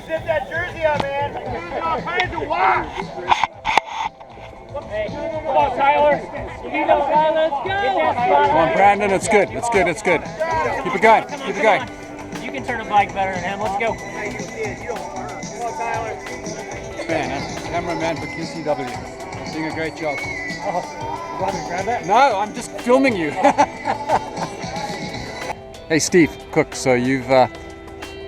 Zip that jersey up, man. You're trying to watch. Hey, come on, Tyler. You know, let's go. Come on, Brandon. It's good. It's good. It's good. Keep it going. Keep it going. You can turn a bike better than him. Let's go. Come on, Tyler. Man, cameraman for QCW. Doing a great job. Oh, you want me to grab that? No, I'm just filming you. Hey, Steve Cook. So you've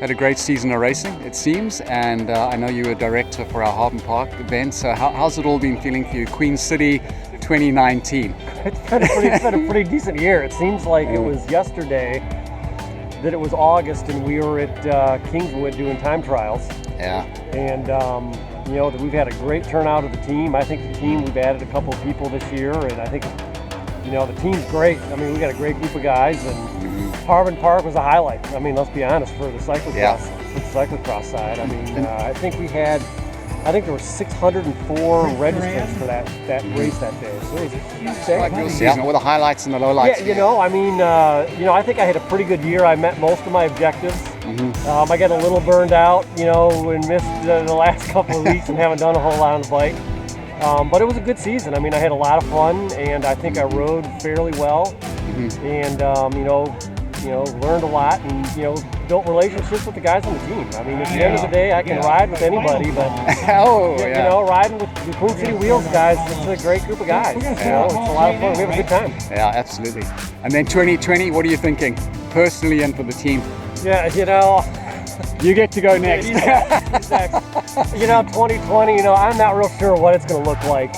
had a great season of racing, it seems, and I know you were director for our Harbin Park event. So how's it all been feeling for you? Queen City 2019. It's been a pretty decent year. It seems like it was yesterday that it was August and we were at Kingswood doing time trials. Yeah. And you know, we've had a great turnout of the team. I think the team, we've added a couple of people this year, and I think, you know, the team's great. I mean, we got a great group of guys, and Harbin Park was a highlight. I mean, let's be honest, for the cyclocross, for the cyclocross side. I mean, I think there were 604 registrants for that race that day. So it was a huge day. Like your season, all the highlights and the lowlights. Yeah, you know, I mean, you know, I think I had a pretty good year. I met most of my objectives. I got a little burned out, you know, and missed the last couple of weeks and haven't done a whole lot on the bike. But it was a good season. I mean, I had a lot of fun, and I think I rode fairly well, and you know, learned a lot, and you know, built relationships with the guys on the team. I mean, at the end of the day, I can ride with anybody, but you know, riding with the Queen City Wheels guys, it's a great group of guys. You know, it's a lot of fun. We have a good time. Yeah, absolutely. And then 2020, what are you thinking, personally and for the team? Yeah, you know, you get to go next. You know, 2020, you know, I'm not real sure what it's going to look like.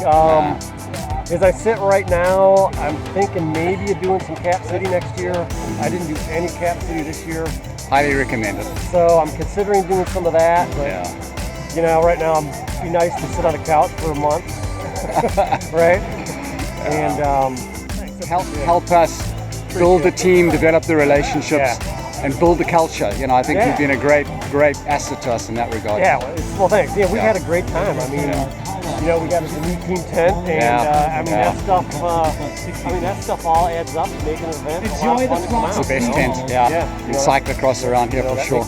As I sit right now, I'm thinking maybe of doing some Cap City next year. I didn't do any Cap City this year. Highly recommended. So I'm considering doing some of that, but you know, right now it'd be nice to sit on a couch for a month, right? And help us build the team, develop the relationships, and build the culture. You know, I think you've been a great asset to us in that regard. Yeah, well, thanks. Yeah, we had a great time. I mean, you know, we got a new team tent, and I mean, that stuff all adds up to making an event. Enjoy the It's the best tent. In cyclocross around here for sure.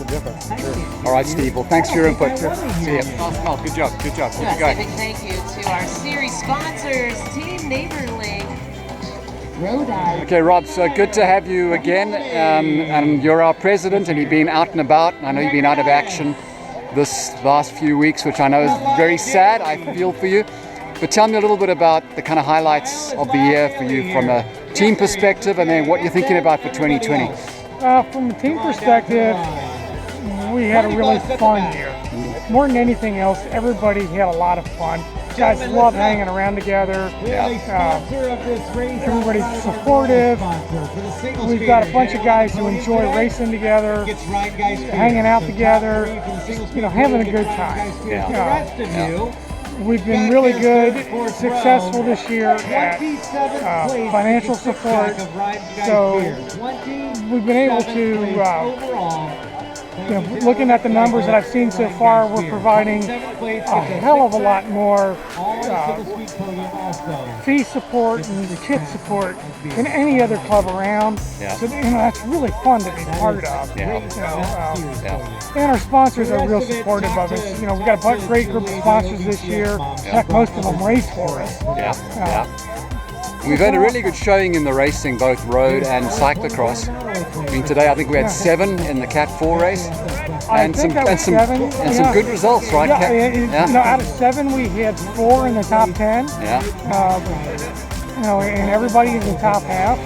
All right, Steve. Well, thanks for your input. See you. Oh, good job. Good job. Keep it going. Big thank you to our series sponsors, Team Neighborly. Okay, Rob, so good to have you again. And you're our president, and you've been out and about. I know you've been out of action this last few weeks, which I know is very sad. I feel for you. But tell me a little bit about the kind of highlights of the year for you from a team perspective, and then what you're thinking about for 2020. From a team perspective, we had a really fun year. More than anything else, everybody had a lot of fun. Guys love hanging around together. Everybody's supportive. We've got a bunch of guys who enjoy racing together, hanging out together, you know, having a good time. We've been really good, successful this year at financial support. So we've been able to, you know, looking at the numbers that I've seen so far, we're providing a hell of a lot more fee support and kit support than any other club around. So, you know, that's really fun to be part of. You know, and our sponsors are real supportive of us. You know, we've got a great group of sponsors this year. Heck, most of them race for us. We've had a really good showing in the racing, both road and cyclocross. I mean, today I think we had 7 in the Cat 4 race, and some good results, right? No, out of 7 we had 4 in the top 10. You know, and everybody in the top half.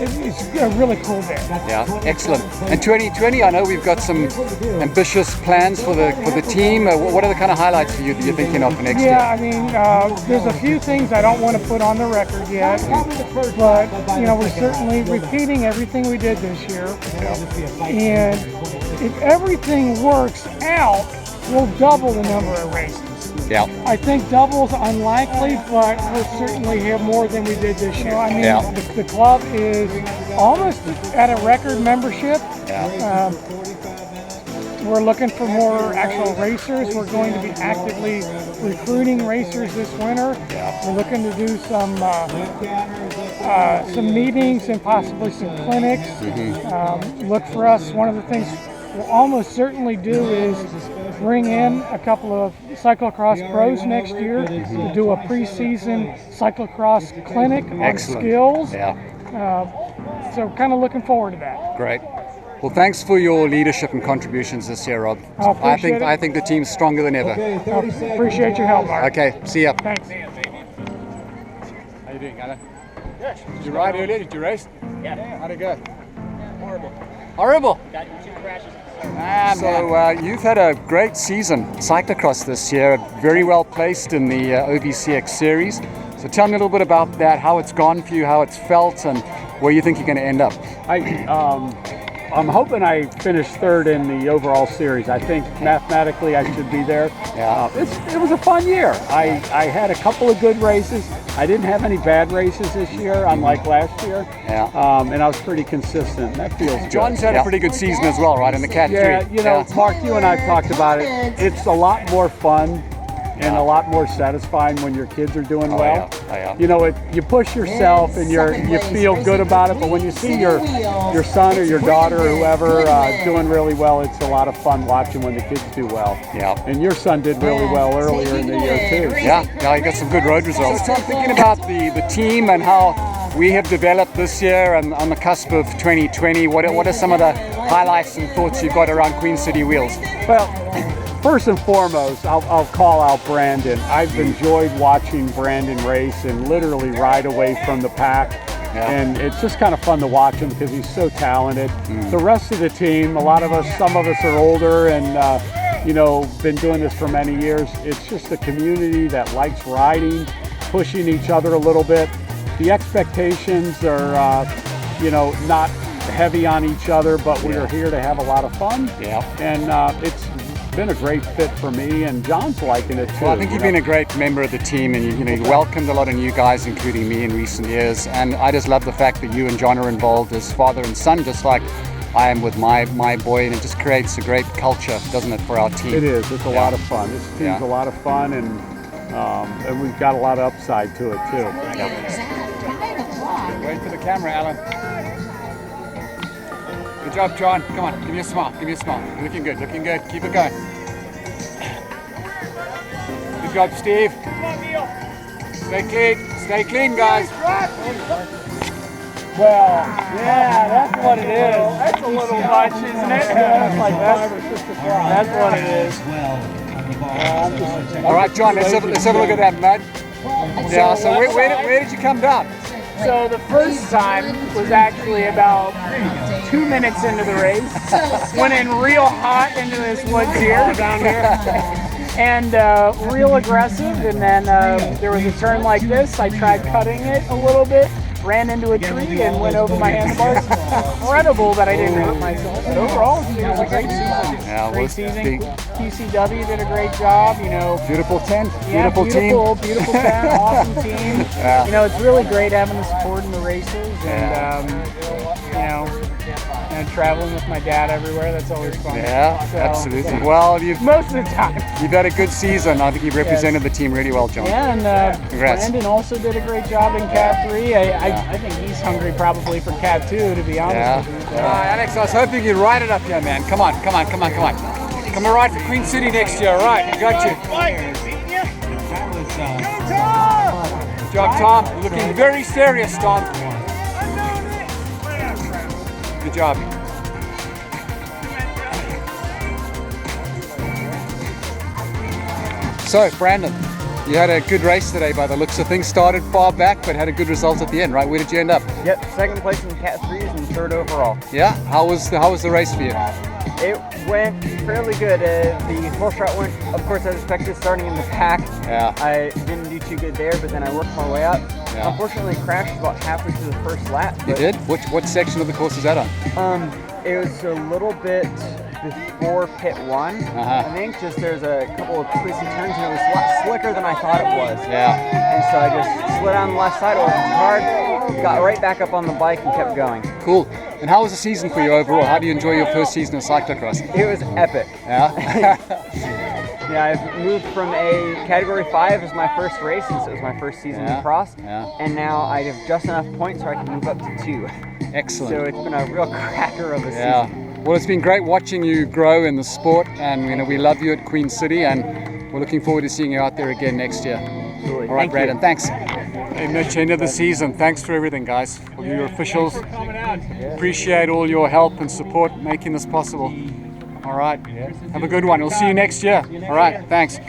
It's a really cool day. Excellent. And 2020, I know we've got some ambitious plans for the team. What are the kind of highlights for you that you're thinking of for next year? I mean, there's a few things I don't want to put on the record yet, but you know, we're certainly repeating everything we did this year. And if everything works out, we'll double the number of races. I think double's unlikely, but we'll certainly have more than we did this year. I mean, the club is almost at a record membership. We're looking for more actual racers. We're going to be actively recruiting racers this winter. We're looking to do some meetings and possibly some clinics. Look for us. One of the things we'll almost certainly do is bring in a couple of cyclocross pros next year to do a preseason cyclocross clinic on Excellent. skills. Yeah. So kind of looking forward to that. Great. Well, thanks for your leadership and contributions this year, Rob. appreciate it. I think the team's stronger than ever. Appreciate your help, Mark. Okay, see ya. Thanks. How you doing, Alan? Good. Did you ride earlier? Did you race? Yeah. How'd it go? Horrible. Horrible. Got 2 crashes. So you've had a great season cyclocross this year, very well placed in the OVCX series. So tell me a little bit about that, how it's gone for you, how it's felt, and where you think you're going to end up. I'm hoping I finish 3rd in the overall series. I think mathematically I should be there. Yeah. It was a fun year. I had a couple of good races. I didn't have any bad races this year, unlike last year. Yeah. And I was pretty consistent. That feels good. John's had a pretty good season as well, right, in the Cat 3. Yeah, you know, Mark, you and I have talked about it. It's a lot more fun and a lot more satisfying when your kids are doing well. You know, you push yourself and you feel good about it, but when you see your son or your daughter or whoever doing really well, it's a lot of fun watching when the kids do well. Yeah. And your son did really well earlier in the year too. Yeah, you got some good road results. So I'm thinking about the team and how we have developed this year and on the cusp of 2020. What are some of the highlights and thoughts you've got around Queen City Wheels? Well, first and foremost, I'll call out Brandon. I've enjoyed watching Brandon race and literally ride away from the pack. Yeah. And it's just kind of fun to watch him because he's so talented. The rest of the team, some of us are older and been doing this for many years. It's just a community that likes riding, pushing each other a little bit. The expectations are, not heavy on each other, but we are here to have a lot of fun. Yeah. And it's been a great fit for me, and John's liking it too. Well, I think you've been a great member of the team, and you welcomed a lot of new guys, including me, in recent years. And I just love the fact that you and John are involved as father and son, just like I am with my boy, and it just creates a great culture, doesn't it, for our team? It is. It's a lot of fun. This team's a lot of fun, and we've got a lot of upside to it too. Wait for the camera, Alan. Good job, John. Come on, give me a smile. Give me a smile. You're looking good. Looking good. Keep it going. Good job, Steve. Stay clean. Stay clean, guys. Well, yeah, that's what it is. That's a little much, isn't it? That's what it is. All right, John. Let's have a look at that mud. Yeah. So where did you come down? So the first time was actually about 2 minutes into the race. Went in real hot into this woods here, down here. And real aggressive, and then there was a turn like this. I tried cutting it a little bit, ran into a tree and went over my handlebars. Incredible that I didn't hurt myself. But overall, it was a great season. Yeah, great season. QCW did a great job, Beautiful tent, Yeah, beautiful team. beautiful tent, awesome team. Yeah. It's really great having the support in the races, and traveling with my dad everywhere. That's always fun. Yeah, So, absolutely. Well, most of the time. you've had a good season. I think you've represented the team really well, John. Yeah, and Congrats. Brandon also did a great job in Cat 3. I think he's hungry probably for Cat 2, to be honest with you. So. Alex, I was hoping you'd ride it up here, man. Come on. Come and ride for Queen City next year. All right, got you. Good job, Tom. You're looking very serious, Tom. Good job. So, Brandon, you had a good race today by the looks of things. Started far back, but had a good result at the end, right? Where did you end up? Yep, 2nd place in Cat 3s and 3rd overall. Yeah. How was the race for you? It went fairly good. The full shot went, of course, as expected, starting in the pack. Yeah. I didn't do too good there, but then I worked my way up. Yeah. Unfortunately, crashed about halfway through the first lap. You did? What section of the course is that on? It was a little bit before pit 1. I think just there's a couple of twisty turns, and it was a lot slicker than I thought it was. Yeah. And so I just slid on the left side, worked hard, got right back up on the bike and kept going. Cool. And how was the season for you overall? How do you enjoy your first season of cyclocross? It was epic. Yeah? Yeah, I've moved from a Category 5 as my first race, since it was my first season in cross. Yeah. And now I have just enough points so I can move up to 2. Excellent. So it's been a real cracker of a season. Well, it's been great watching you grow in the sport, and we love you at Queen City, and we're looking forward to seeing you out there again next year. Absolutely. All right, Thank Braden, you. thanks. Hey, Mitch, end of the season. Thanks for everything, guys. All your officials, appreciate all your help and support making this possible. All right, have a good one. We'll see you next year. All right, thanks.